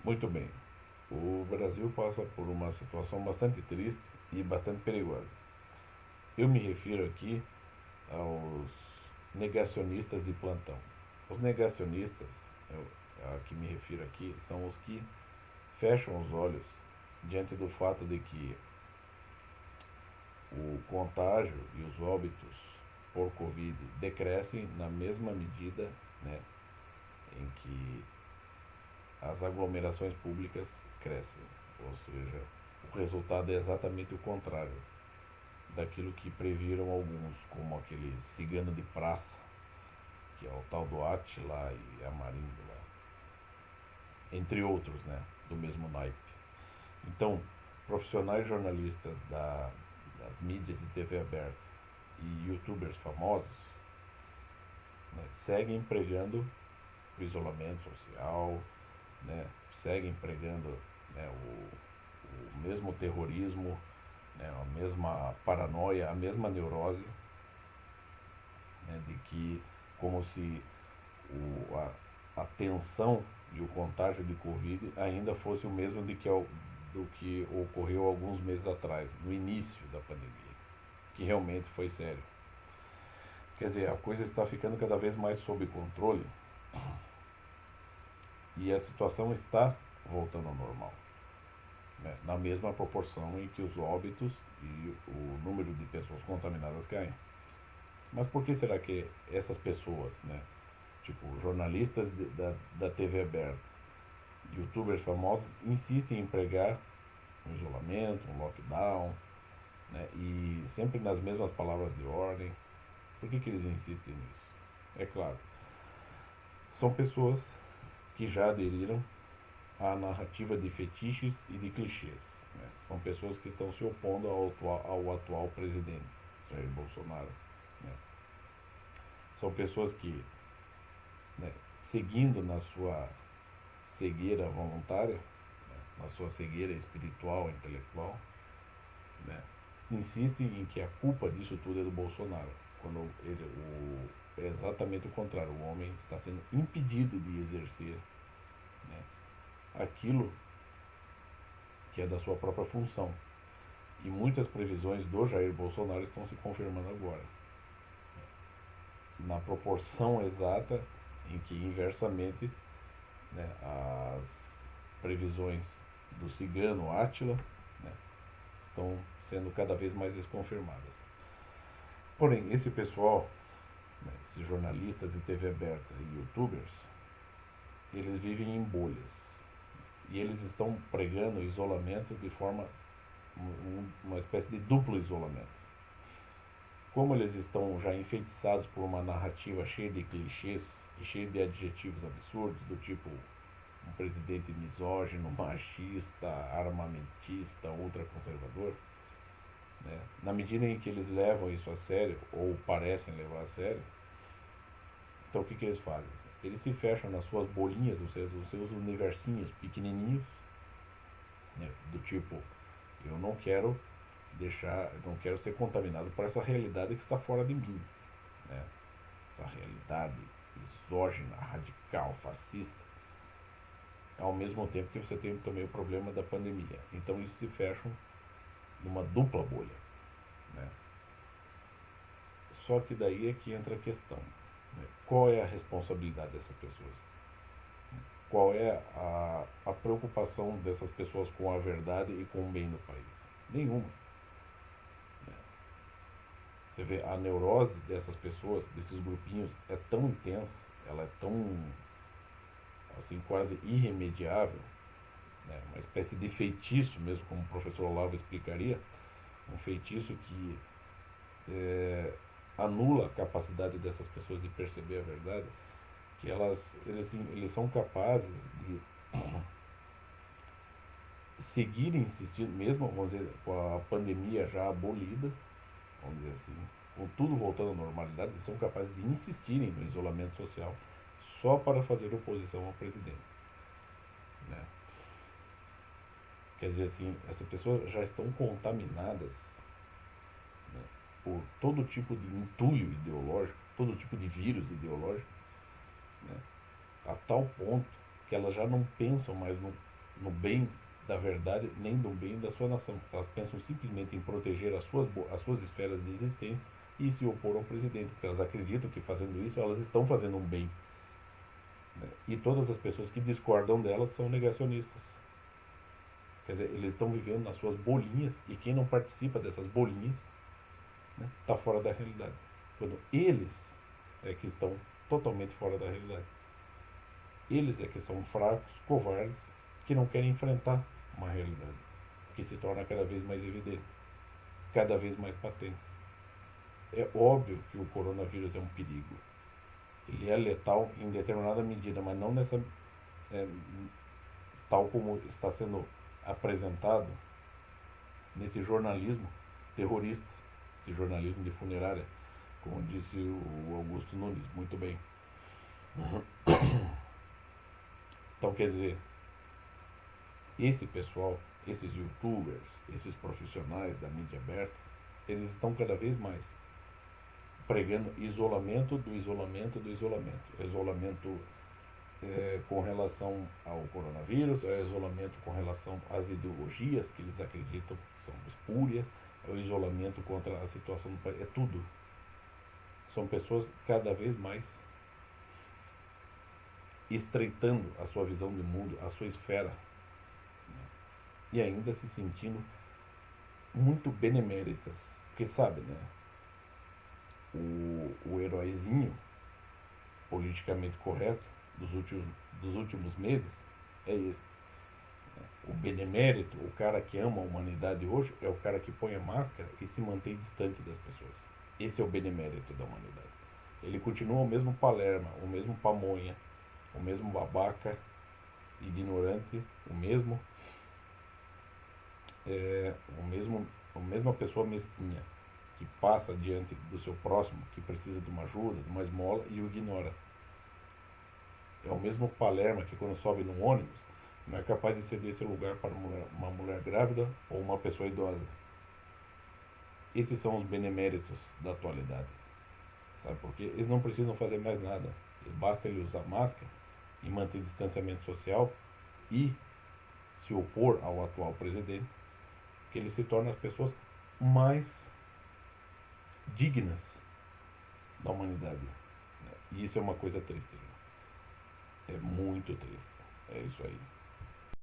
Muito bem. O Brasil passa por uma situação bastante triste e bastante perigosa. Eu me refiro aqui aos negacionistas de plantão. Os negacionistas, a que me refiro aqui, são os que fecham os olhos diante do fato de que o contágio e os óbitos por Covid decrescem na mesma medida, né, em que as aglomerações públicas crescem. Ou seja, o resultado é exatamente o contrário daquilo que previram alguns, como aquele cigano de praça, que é o tal do Átila e a Marindo lá, entre outros, né, do mesmo naipe. Então, profissionais jornalistas das mídias de TV aberta e youtubers famosos, né, seguem pregando o isolamento social, né, seguem pregando, né, o mesmo terrorismo, né, a mesma paranoia, a mesma neurose, né, de que como se a tensão e o contágio de Covid ainda fosse o mesmo do que ocorreu alguns meses atrás, no início da pandemia, que realmente foi sério. Quer dizer, a coisa está ficando cada vez mais sob controle e a situação está voltando ao normal, né? Na mesma proporção em que os óbitos e o número de pessoas contaminadas caem. Mas por que será que essas pessoas, né, tipo jornalistas da TV aberta, youtubers famosos, insistem em pregar um isolamento, um lockdown, né, e sempre nas mesmas palavras de ordem? Por que eles insistem nisso? É claro, são pessoas que já aderiram à narrativa de fetiches e de clichês. Né? São pessoas que estão se opondo ao atual presidente, Jair Bolsonaro. Né? São pessoas que, né, seguindo na sua cegueira voluntária, né, na sua cegueira espiritual, intelectual, né, insistem em que a culpa disso tudo é do Bolsonaro, quando é exatamente o contrário. O homem está sendo impedido de exercer, né, aquilo que é da sua própria função. E muitas previsões do Jair Bolsonaro estão se confirmando agora, na proporção exata em que, inversamente, né, as previsões do cigano Átila, né, estão sendo cada vez mais desconfirmadas. Porém, esse pessoal, né, esses jornalistas de TV aberta e youtubers, eles vivem em bolhas. E eles estão pregando isolamento de forma, uma espécie de duplo isolamento. Como eles estão já enfeitiçados por uma narrativa cheia de clichês e cheia de adjetivos absurdos, do tipo um presidente misógino, machista, armamentista, ultraconservador, né? Na medida em que eles levam isso a sério, ou parecem levar a sério, então o que eles fazem? Eles se fecham nas suas bolinhas, ou seja, os seus universinhos pequenininhos, né? Do tipo, eu não quero ser contaminado por essa realidade que está fora de mim, né? Essa realidade misógina, radical, fascista, ao mesmo tempo que você tem também o problema da pandemia. Então eles se fecham numa dupla bolha, né? Só que daí é que entra a questão, né? Qual é a responsabilidade dessas pessoas? Qual é a preocupação dessas pessoas com a verdade e com o bem do país? Nenhuma. Né? Você vê, a neurose dessas pessoas, desses grupinhos, é tão intensa, ela é tão, assim, quase irremediável, né? Uma espécie de feitiço mesmo, como o professor Olavo explicaria, um feitiço que anula a capacidade dessas pessoas de perceber a verdade, que eles são capazes de seguir insistindo, mesmo, vamos dizer, com a pandemia já abolida, vamos dizer assim, com tudo voltando à normalidade, eles são capazes de insistirem no isolamento social só para fazer oposição ao presidente. Né? Quer dizer assim, essas pessoas já estão contaminadas, né, por todo tipo de entulho ideológico, todo tipo de vírus ideológico, né, a tal ponto que elas já não pensam mais no bem da verdade, nem no bem da sua nação. Elas pensam simplesmente em proteger as suas esferas de existência e se opor ao presidente, porque elas acreditam que fazendo isso elas estão fazendo um bem, né? E todas as pessoas que discordam delas são negacionistas. Quer dizer, eles estão vivendo nas suas bolinhas e quem não participa dessas bolinhas está, né, fora da realidade. Quando eles é que estão totalmente fora da realidade. Eles é que são fracos, covardes, que não querem enfrentar uma realidade que se torna cada vez mais evidente, cada vez mais patente. É óbvio que o coronavírus é um perigo. Ele é letal em determinada medida, mas não nessa, é, tal como está sendo apresentado nesse jornalismo terrorista, esse jornalismo de funerária, como disse o Augusto Nunes, muito bem. Então, quer dizer, esse pessoal, esses youtubers, esses profissionais da mídia aberta, eles estão cada vez mais pregando isolamento do isolamento do isolamento. Isolamento com relação ao coronavírus, é o isolamento com relação às ideologias que eles acreditam que são espúrias, é o isolamento contra a situação do país, é tudo. São pessoas cada vez mais estreitando a sua visão de mundo, a sua esfera, né? E ainda se sentindo muito beneméritas. Porque sabe, né? O heróizinho politicamente correto dos últimos meses é esse. O benemérito, o cara que ama a humanidade hoje, é o cara que põe a máscara e se mantém distante das pessoas. Esse é o benemérito da humanidade. Ele continua o mesmo palerma, o mesmo pamonha, o mesmo babaca, ignorante, a mesma pessoa mesquinha, que passa diante do seu próximo, que precisa de uma ajuda, de uma esmola, e o ignora. É o mesmo palerma que quando sobe num ônibus, não é capaz de ceder esse lugar para uma mulher grávida ou uma pessoa idosa. Esses são os beneméritos da atualidade. Sabe? Porque eles não precisam fazer mais nada. Basta ele usar máscara e manter distanciamento social e se opor ao atual presidente, que ele se torna as pessoas mais dignas da humanidade. E isso é uma coisa triste. É muito triste. É isso aí.